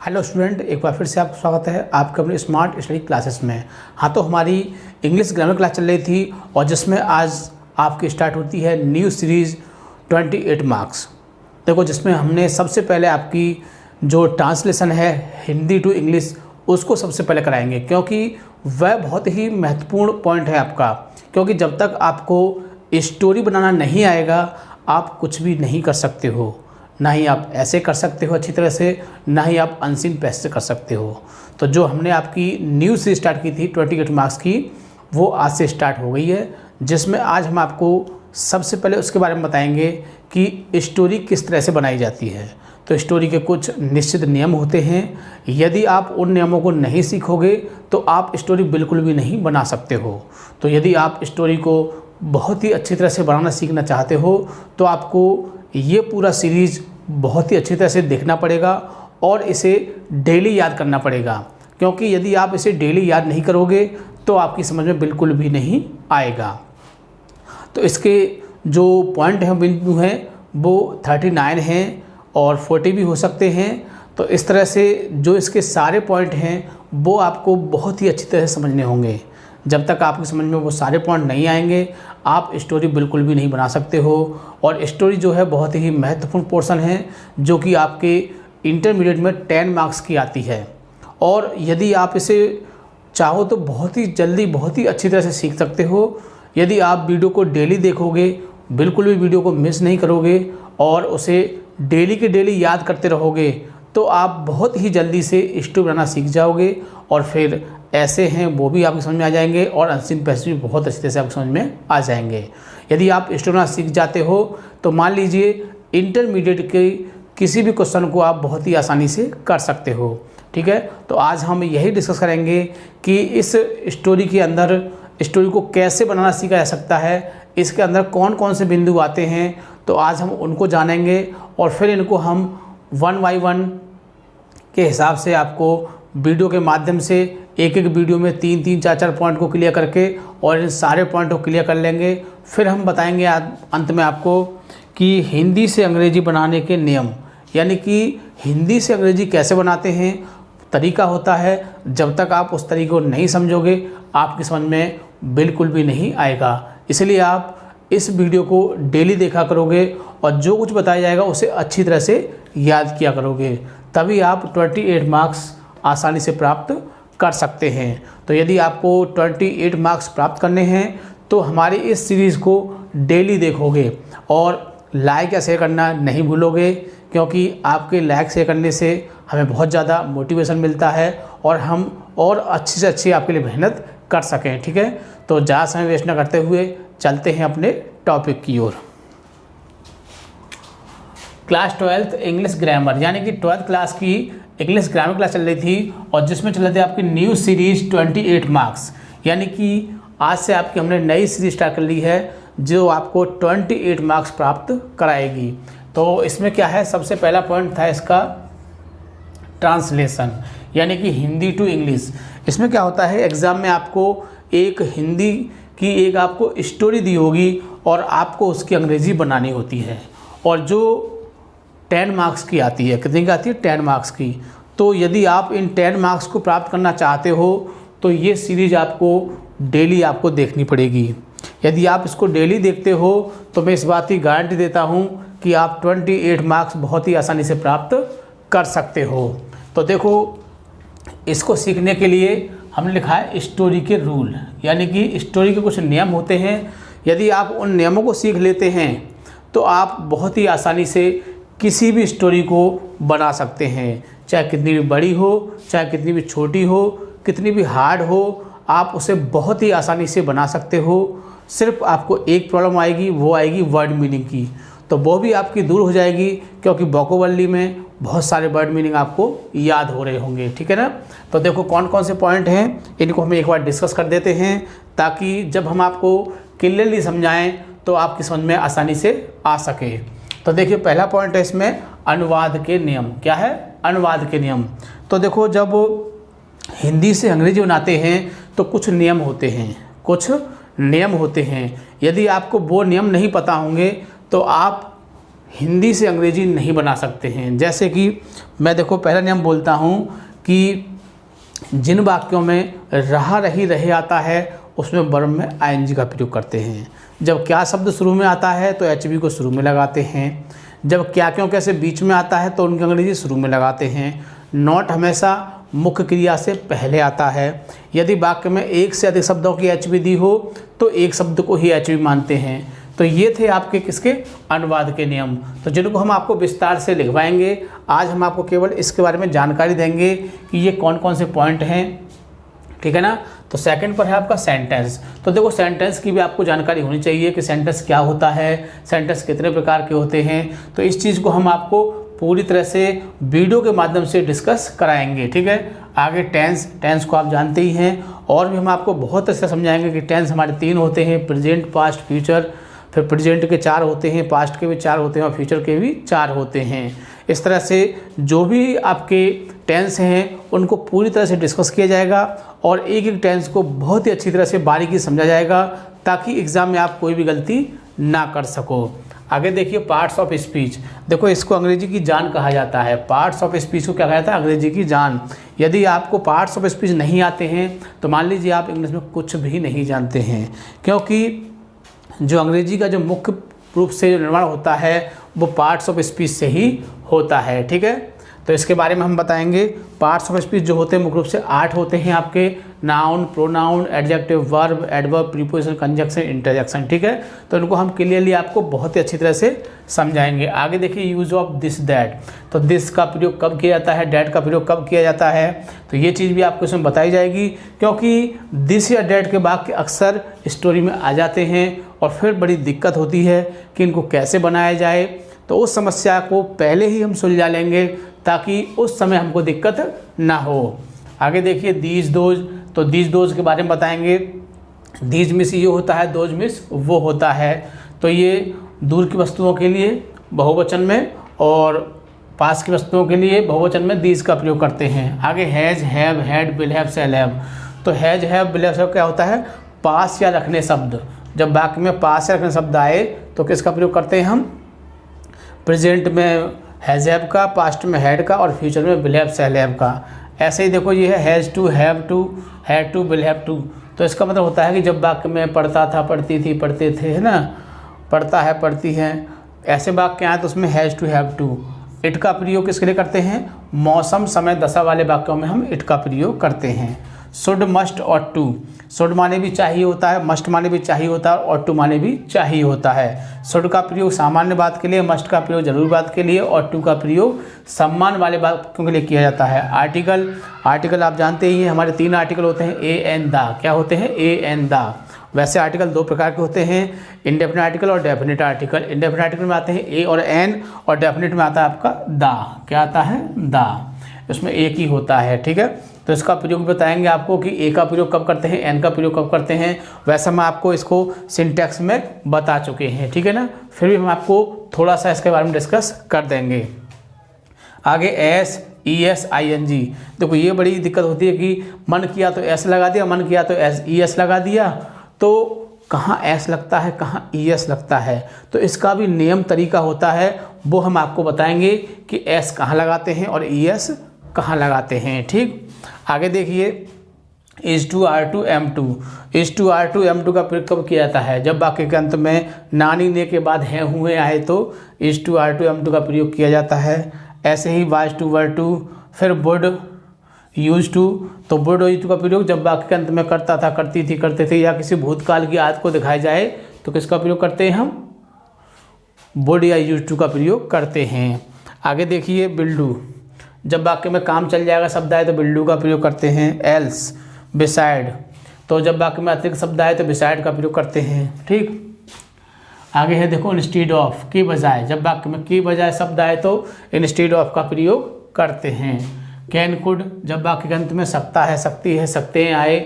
Hello student, एक बार फिर से आपका स्वागत है आपके अपने स्मार्ट स्टडी क्लासेस में। हाँ, तो हमारी इंग्लिश ग्रामर क्लास चल रही थी और जिसमें आज आपकी स्टार्ट होती है न्यू सीरीज़ 28 मार्क्स। देखो, जिसमें हमने सबसे पहले आपकी जो ट्रांसलेशन है हिंदी टू इंग्लिश उसको सबसे पहले कराएंगे, क्योंकि वह बहुत ही महत्वपूर्ण पॉइंट है आपका। क्योंकि जब तक आपको स्टोरी बनाना नहीं आएगा आप कुछ भी नहीं कर सकते हो। ना ही आप ऐसे कर सकते हो अच्छी तरह से, ना ही आप अनसीन पैसे से कर सकते हो। तो जो हमने आपकी न्यू सीरीज स्टार्ट की थी 28 मार्क्स की, वो आज से स्टार्ट हो गई है, जिसमें आज हम आपको सबसे पहले उसके बारे में बताएंगे कि स्टोरी किस तरह से बनाई जाती है। तो स्टोरी के कुछ निश्चित नियम होते हैं, यदि आप उन नियमों को नहीं सीखोगे तो आप स्टोरी बिल्कुल भी नहीं बना सकते हो। तो यदि आप स्टोरी को बहुत ही अच्छी तरह से बनाना सीखना चाहते हो तो आपको ये पूरा सीरीज़ बहुत ही अच्छी तरह से देखना पड़ेगा और इसे डेली याद करना पड़ेगा। क्योंकि यदि आप इसे डेली याद नहीं करोगे तो आपकी समझ में बिल्कुल भी नहीं आएगा। तो इसके जो पॉइंट हैं बिंदु हैं वो 39 हैं और 40 भी हो सकते हैं। तो इस तरह से जो इसके सारे पॉइंट हैं वो आपको बहुत ही अच्छी तरह से समझने होंगे। जब तक आपकी समझ में वो सारे पॉइंट नहीं आएंगे आप स्टोरी बिल्कुल भी नहीं बना सकते हो। और स्टोरी जो है बहुत ही महत्वपूर्ण पोर्शन है, जो कि आपके इंटरमीडिएट में 10 मार्क्स की आती है। और यदि आप इसे चाहो तो बहुत ही जल्दी बहुत ही अच्छी तरह से सीख सकते हो। यदि आप वीडियो को डेली देखोगे, बिल्कुल भी वीडियो को मिस नहीं करोगे और उसे डेली के डेली याद करते रहोगे, तो आप बहुत ही जल्दी से स्टोरी बनाना सीख जाओगे। और फिर ऐसे हैं वो भी आपको समझ में आ जाएंगे और अनसीन पैसे भी बहुत अच्छी तरह से आपको समझ में आ जाएंगे। यदि आप स्टोरी बनाना सीख जाते हो तो मान लीजिए इंटरमीडिएट के किसी भी क्वेश्चन को आप बहुत ही आसानी से कर सकते हो। ठीक है, तो आज हम यही डिस्कस करेंगे कि इस स्टोरी के अंदर स्टोरी को कैसे बनाना सीखा जा सकता है, इसके अंदर कौन कौन से बिंदु आते हैं। तो आज हम उनको जानेंगे और फिर इनको हम 1 बाय 1 के हिसाब से आपको वीडियो के माध्यम से एक एक वीडियो में 3-3, 4-4 पॉइंट को क्लियर करके और इन सारे पॉइंट को क्लियर कर लेंगे। फिर हम बताएंगे अंत में आपको कि हिंदी से अंग्रेजी बनाने के नियम, यानी कि हिंदी से अंग्रेजी कैसे बनाते हैं, तरीका होता है। जब तक आप उस तरीके को नहीं समझोगे आपकी समझ में बिल्कुल भी नहीं आएगा। इसलिए आप इस वीडियो को डेली देखा करोगे और जो कुछ बताया जाएगा उसे अच्छी तरह से याद किया करोगे, तभी आप 28 मार्क्स आसानी से प्राप्त कर सकते हैं। तो यदि आपको 28 मार्क्स प्राप्त करने हैं तो हमारी इस सीरीज़ को डेली देखोगे और लाइक या शेयर करना नहीं भूलोगे, क्योंकि आपके लाइक शेयर करने से हमें बहुत ज़्यादा मोटिवेशन मिलता है और हम और अच्छी से अच्छी आपके लिए मेहनत कर सकें। ठीक है, तो ज़्यादा समय वेस्ट न करते हुए चलते हैं अपने टॉपिक की ओर। क्लास 12th इंग्लिश ग्रामर, यानी कि 12th क्लास की इंग्लिश ग्रामर क्लास चल रही थी और जिसमें चल रहे थे आपकी न्यू सीरीज़ 28 मार्क्स। यानी कि आज से आपकी हमने नई सीरीज स्टार्ट कर ली है जो आपको 28 मार्क्स प्राप्त कराएगी। तो इसमें क्या है, सबसे पहला पॉइंट था इसका ट्रांसलेशन, यानी कि हिंदी टू इंग्लिश। इसमें क्या होता है, एग्ज़ाम में आपको एक हिंदी की एक आपको स्टोरी दी होगी और आपको उसकी अंग्रेज़ी बनानी होती है, और जो 10 मार्क्स की आती है। कितनी की आती है? 10 मार्क्स की। तो यदि आप इन 10 मार्क्स को प्राप्त करना चाहते हो तो ये सीरीज़ आपको डेली आपको देखनी पड़ेगी। यदि आप इसको डेली देखते हो तो मैं इस बात की गारंटी देता हूँ कि आप 28 मार्क्स बहुत ही आसानी से प्राप्त कर सकते हो। तो देखो, इसको सीखने के लिए हमने लिखा है स्टोरी के रूल, यानी कि स्टोरी के कुछ नियम होते हैं। यदि आप उन नियमों को सीख लेते हैं तो आप बहुत ही आसानी से किसी भी स्टोरी को बना सकते हैं, चाहे कितनी भी बड़ी हो, चाहे कितनी भी छोटी हो, कितनी भी हार्ड हो, आप उसे बहुत ही आसानी से बना सकते हो। सिर्फ आपको एक प्रॉब्लम आएगी, वो आएगी वर्ड मीनिंग की। तो वो भी आपकी दूर हो जाएगी, क्योंकि वोकैबुलरी में बहुत सारे वर्ड मीनिंग आपको याद हो रहे होंगे। ठीक है ना। तो देखो कौन कौन से पॉइंट हैं, इनको हम एक बार डिस्कस कर देते हैं, ताकि जब हम आपको क्लियरली समझाएं तो आपकी समझ में आसानी से आ सके। तो देखिए, पहला पॉइंट है इसमें अनुवाद के नियम। क्या है? अनुवाद के नियम। तो देखो, जब हिंदी से अंग्रेजी बनाते हैं तो कुछ नियम होते हैं, कुछ नियम होते हैं। यदि आपको वो नियम नहीं पता होंगे तो आप हिंदी से अंग्रेजी नहीं बना सकते हैं। जैसे कि मैं देखो पहला नियम बोलता हूँ कि जिन वाक्यों में रहा रही रहे आता है उसमें वर्ब में आईएनजी का प्रयोग करते हैं। जब क्या शब्द शुरू में आता है तो एचबी को शुरू में लगाते हैं। जब क्या क्यों कैसे बीच में आता है तो उनकी अंग्रेजी शुरू में लगाते हैं। नॉट हमेशा मुख्य क्रिया से पहले आता है। यदि वाक्य में एक से अधिक शब्दों की एचबी दी हो तो एक शब्द को ही एचबी मानते हैं। तो ये थे आपके किसके अनुवाद के नियम, तो जिनको हम आपको विस्तार से लिखवाएंगे। आज हम आपको केवल इसके बारे में जानकारी देंगे कि ये कौन कौन से पॉइंट हैं, ठीक है ना। तो सेकंड पर है आपका सेंटेंस। तो देखो सेंटेंस की भी आपको जानकारी होनी चाहिए कि सेंटेंस क्या होता है, सेंटेंस कितने प्रकार के होते हैं। तो इस चीज़ को हम आपको पूरी तरह से वीडियो के माध्यम से डिस्कस कराएंगे, ठीक है। आगे टेंस को आप जानते ही हैं, और भी हम आपको बहुत अच्छा समझाएंगे कि टेंस हमारे 3 होते हैं, प्रेजेंट, पास्ट, फ्यूचर। फिर प्रेजेंट के 4 होते हैं, पास्ट के भी 4 होते हैं और फ्यूचर के भी 4 होते हैं। इस तरह से जो भी आपके टेंस हैं उनको पूरी तरह से डिस्कस किया जाएगा और एक एक टेंस को बहुत ही अच्छी तरह से बारीकी समझा जाएगा ताकि एग्ज़ाम में आप कोई भी गलती ना कर सको। आगे देखिए पार्ट्स ऑफ स्पीच। देखो इसको अंग्रेजी की जान कहा जाता है। पार्ट्स ऑफ स्पीच को क्या कहा जाता है? अंग्रेजी की जान। यदि आपको पार्ट्स ऑफ स्पीच नहीं आते हैं तो मान लीजिए आप इंग्लिश में कुछ भी नहीं जानते हैं, क्योंकि जो अंग्रेजी का जो मुख्य रूप से जो निर्माण होता है वो पार्ट्स ऑफ स्पीच से ही होता है, ठीक है। तो इसके बारे में हम बताएंगे। पार्ट्स ऑफ स्पीच जो होते हैं मुख्य रूप से 8 होते हैं आपके, noun, pronoun, adjective, verb, adverb, preposition, conjunction, interjection, ठीक है। तो इनको हम क्लियरली आपको बहुत ही अच्छी तरह से समझाएंगे। आगे देखिए यूज ऑफ दिस दैट। तो दिस का प्रयोग कब किया जाता है, डैट का प्रयोग कब किया जाता है, तो ये चीज़ भी आपको इसमें बताई जाएगी, क्योंकि दिस या डैट के वाक्य अक्सर स्टोरी में आ जाते हैं और फिर बड़ी दिक्कत होती है कि इनको कैसे बनाया जाए। तो उस समस्या को पहले ही हम सुलझा लेंगे ताकि उस समय हमको दिक्कत ना हो। आगे देखिए दीज दोज। तो दीज दोज के बारे में बताएंगे। दीज मिस ये होता है, दोज मिस वो होता है। तो ये दूर की वस्तुओं के लिए बहुवचन में और पास की वस्तुओं के लिए बहुवचन में दीज का प्रयोग करते हैं। आगे has, have, had, will have, shall have. तो हैज़, हैव, विल हैव क्या होता है? पास या रखने शब्द। जब वाक्य में पास या रखने शब्द आए तो किसका प्रयोग करते हैं हम? प्रेजेंट में हैज़ हैव का, पास्ट में हैड का और फ्यूचर में विल हैव, शैल हैव का। ऐसे ही देखो ये है has to, have to, had to, will have to. तो इसका मतलब होता है कि जब वाक्य में पढ़ता था, पढ़ती थी, पढ़ते थे, है ना, पढ़ता है, पढ़ती हैं, ऐसे वाक्य आए तो उसमें has to, have to. It का प्रयोग किसके लिए करते हैं? मौसम, समय, दशा वाले वाक्यों में हम इट का प्रयोग करते हैं। शुड, मस्ट और टू। शुड माने भी चाहिए होता है, मस्ट माने भी चाहिए होता है और टू माने भी चाहिए होता है। शुड का प्रयोग सामान्य बात के लिए, मस्ट का प्रयोग जरूरी बात के लिए और टू का प्रयोग सम्मान वाले वाक्यों के लिए किया जाता है। आर्टिकल आप जानते ही हैं, हमारे 3 आर्टिकल होते हैं, ए एंड द। क्या होते हैं? A and the. वैसे आर्टिकल 2 प्रकार के होते हैं, इंडेफिनिट आर्टिकल और डेफिनिट आर्टिकल। इंडेफिनिट आर्टिकल में आते हैं ए और एन और डेफिनिट में आता है आपका द। क्या आता है? द। इसमें एक ही होता है, ठीक है। तो इसका प्रयोग बताएंगे आपको कि ए का प्रयोग कब करते हैं, एन का प्रयोग कब करते हैं। वैसे हम आपको इसको सिंटैक्स में बता चुके हैं, ठीक है ना। फिर भी हम आपको थोड़ा सा इसके बारे में डिस्कस कर देंगे। आगे S, E S, I N G. देखो ये बड़ी दिक्कत होती है कि मन किया तो एस लगा दिया, मन किया तो एस ई एस लगा दिया, तो कहाँ एस लगता है, कहाँ ई एस लगता है। तो इसका भी नियम तरीका होता है, वो हम आपको बताएंगे कि एस कहाँ लगाते हैं और ई एस कहाँ लगाते हैं, ठीक। आगे देखिए is to, are to, am to. Is to, are to, am to का प्रयोग कब किया जाता है? जब वाक्य के अंत में नानी ने के बाद हैं हुए आए तो is to, are to, am to का प्रयोग किया जाता है। ऐसे ही वाज टू, वर टू, फिर वुड, यूज टू। तो वुड और यूज टू का प्रयोग जब वाक्य के अंत में करता था, करती थी, करते थे या किसी भूतकाल की आदत को दिखाया जाए तो किसका प्रयोग करते हैं हम? वुड या यूज टू का प्रयोग करते हैं। आगे देखिए विल डू। जब वाक्य में काम चल जाएगा शब्द आए तो विल डू का प्रयोग करते हैं। Else, beside. तो जब वाक्य में अतिरिक्त शब्द आए तो बिसाइड का प्रयोग करते हैं, ठीक। आगे है देखो इंस्टीड ऑफ, की बजाय। जब वाक्य में की बजाय शब्द आए तो इंस्टीड ऑफ का प्रयोग करते हैं। Can, could. जब वाक्य के अंत में सकता है, सकती है, सकते हैं आए,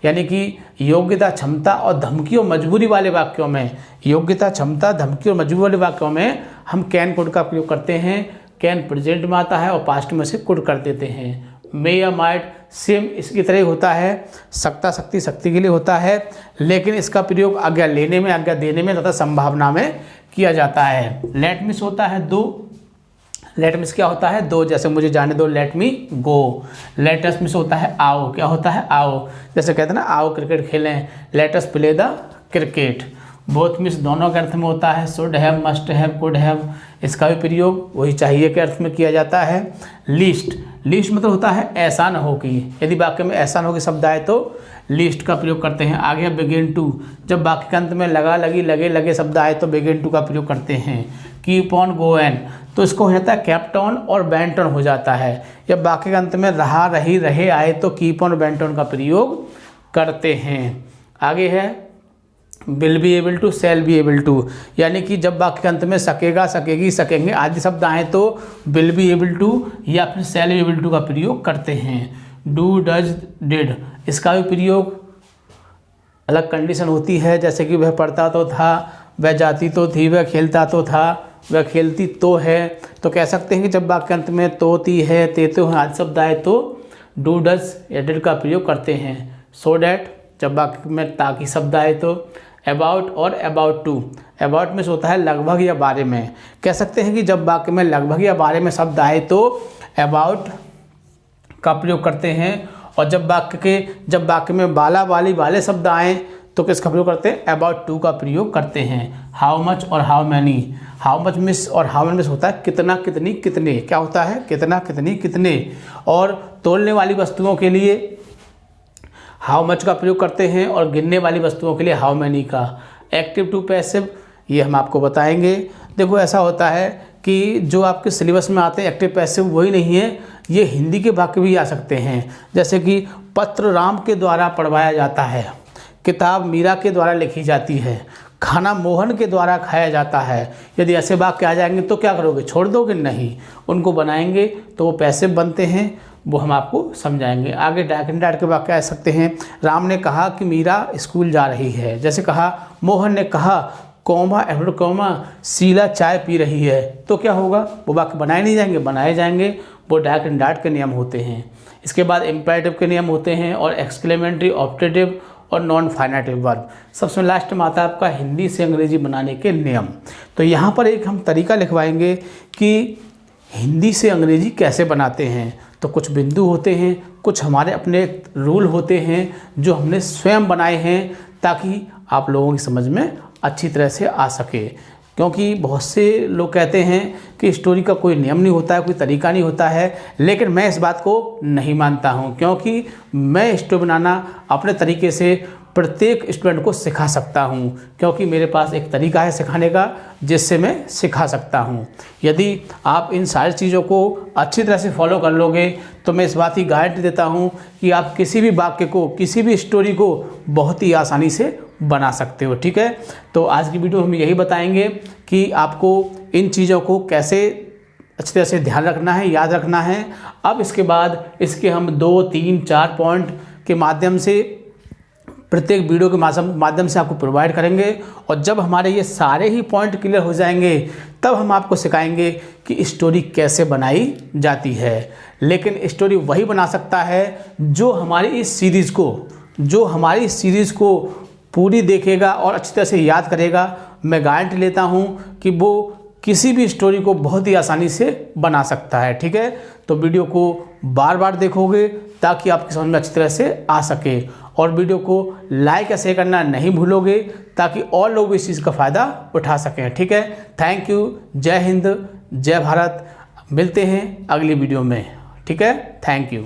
यानी कि योग्यता, क्षमता और धमकी और मजबूरी वाले वाक्यों में, योग्यता, क्षमता, धमकी और मजबूरी वाले वाक्यों में हम कैन, कुड का प्रयोग करते हैं। कैन प्रेजेंट में आता है और पास्ट में से कुड कर देते हैं। मे या माइट सेम इसकी तरह होता है, सकता शक्ति शक्ति के लिए होता है, लेकिन इसका प्रयोग आज्ञा लेने में, आज्ञा देने में तथा संभावना में किया जाता है। लेट मिस होता है दो, लेट मिस क्या होता है दो, जैसे मुझे जाने दो, लेट मी गो। लेटस मिस होता है आओ, क्या होता है आओ, जैसे कहते हैं ना आओ क्रिकेट खेलें, लेटस प्ले द क्रिकेट। बोथ मिस दोनों के अर्थ में होता है, should have, must have, could have, इसका भी प्रयोग वही चाहिए के अर्थ में किया जाता है। लीस्ट, लीस्ट मतलब होता है ऐसा न हो कि, यदि वाक्य में ऐसा न हो कि शब्द आए तो लीस्ट का प्रयोग करते हैं। आगे है बिगिन टू, जब वाक्य के अंत में लगा लगी लगे लगे शब्द आए तो बिगिन टू का प्रयोग करते हैं। कीप ऑन गो एन, तो इसको हो जाता है केप्ट ऑन और वेंट ऑन हो जाता है। जब वाक्य के अंत में रहा रही रहे आए तो कीप ऑन वेंट ऑन का प्रयोग करते हैं। आगे है will be able to, shall be able to, यानी कि जब वाक्य के अंत में सकेगा, सकेगी, सकेंगे आदि शब्द आए तो विल बी एबल टू या फिर शैल बी एबल टू का प्रयोग करते हैं। डू, डज, डिड, इसका भी प्रयोग अलग कंडीशन होती है, जैसे कि वह पढ़ता तो था, वह जाती तो थी, वह खेलता तो था, वह खेलती तो है। तो कह सकते हैं कि जब वाक्य अंत में तो, ती है, ते तो है आदि शब्द आए तो डू, डज या डिड का प्रयोग करते हैं। सो डैट, जब वाक्य में ताकि शब्द आए तो अबाउट और अबाउट टू, अबाउट में होता है लगभग या बारे में। कह सकते हैं कि जब वाक्य में लगभग या बारे में शब्द आए तो अबाउट का प्रयोग करते हैं, और जब वाक्य में बाला बाली वाले शब्द आए तो किसका प्रयोग करते हैं, अबाउट टू का प्रयोग करते हैं। हाउ मच और how many, how much miss और हाउ मैनी मिस होता है कितना, कितनी, कितने, क्या होता है कितना, कितनी, कितने। और तोलने वाली वस्तुओं के लिए हाउ मच का प्रयोग करते हैं और गिनने वाली वस्तुओं के लिए हाउ मैनी का। एक्टिव टू पैसिव, ये हम आपको बताएंगे। देखो ऐसा होता है कि जो आपके सिलेबस में आते हैं एक्टिव पैसिव वही नहीं है, ये हिंदी के वाक्य भी आ सकते हैं, जैसे कि पत्र राम के द्वारा पढ़वाया जाता है, किताब मीरा के द्वारा लिखी जाती है, खाना मोहन के द्वारा खाया जाता है। यदि ऐसे वाक्य आ जाएंगे तो क्या करोगे, छोड़ दोगे? नहीं, उनको बनाएंगे तो वो पैसिव बनते हैं, वो हम आपको समझाएंगे। आगे डैट एंड डैट के वाक्य आ सकते हैं। राम ने कहा कि मीरा स्कूल जा रही है, जैसे कहा मोहन ने कहा कौमा एवड कौमा शीला चाय पी रही है, तो क्या होगा, वो वाक्य बनाए नहीं जाएंगे, बनाए जाएंगे। वो डैट एंड डैट के नियम होते हैं। इसके बाद इम्पेरेटिव के नियम होते हैं और एक्सक्लेमेटरी, ऑप्टेटिव और नॉन फाइनेटिव वर्ब। सबसे लास्ट में आता है आपका हिंदी से अंग्रेजी बनाने के नियम। तो यहाँ पर एक हम तरीका लिखवाएंगे कि हिंदी से अंग्रेजी कैसे बनाते हैं। तो कुछ बिंदु होते हैं, कुछ हमारे अपने रूल होते हैं जो हमने स्वयं बनाए हैं ताकि आप लोगों की समझ में अच्छी तरह से आ सके। क्योंकि बहुत से लोग कहते हैं कि स्टोरी का कोई नियम नहीं होता है, कोई तरीका नहीं होता है, लेकिन मैं इस बात को नहीं मानता हूं, क्योंकि मैं स्टोरी बनाना अपने तरीके से प्रत्येक स्टूडेंट को सिखा सकता हूं, क्योंकि मेरे पास एक तरीका है सिखाने का जिससे मैं सिखा सकता हूं। यदि आप इन सारी चीज़ों को अच्छी तरह से फॉलो कर लोगे तो मैं इस बात की गारंटी देता हूं कि आप किसी भी वाक्य को, किसी भी स्टोरी को बहुत ही आसानी से बना सकते हो। ठीक है, तो आज की वीडियो हम यही बताएंगे कि आपको इन चीज़ों को कैसे अच्छी तरह से ध्यान रखना है, याद रखना है। अब इसके बाद इसके हम 2, 3, 4 पॉइंट के माध्यम से प्रत्येक वीडियो के माध्यम से आपको प्रोवाइड करेंगे, और जब हमारे ये सारे ही पॉइंट क्लियर हो जाएंगे तब हम आपको सिखाएंगे कि स्टोरी कैसे बनाई जाती है। लेकिन स्टोरी वही बना सकता है जो हमारी इस सीरीज़ को पूरी देखेगा और अच्छी तरह से याद करेगा। मैं गारंटी लेता हूँ कि वो किसी भी स्टोरी को बहुत ही आसानी से बना सकता है। ठीक है, तो वीडियो को बार बार देखोगे ताकि आपकी समझ में अच्छी तरह से आ सके, और वीडियो को लाइक या शेयर करना नहीं भूलोगे ताकि और लोग इस चीज़ का फ़ायदा उठा सकें। ठीक है, थैंक यू, जय हिंद, जय भारत। मिलते हैं अगली वीडियो में। ठीक है, थैंक यू।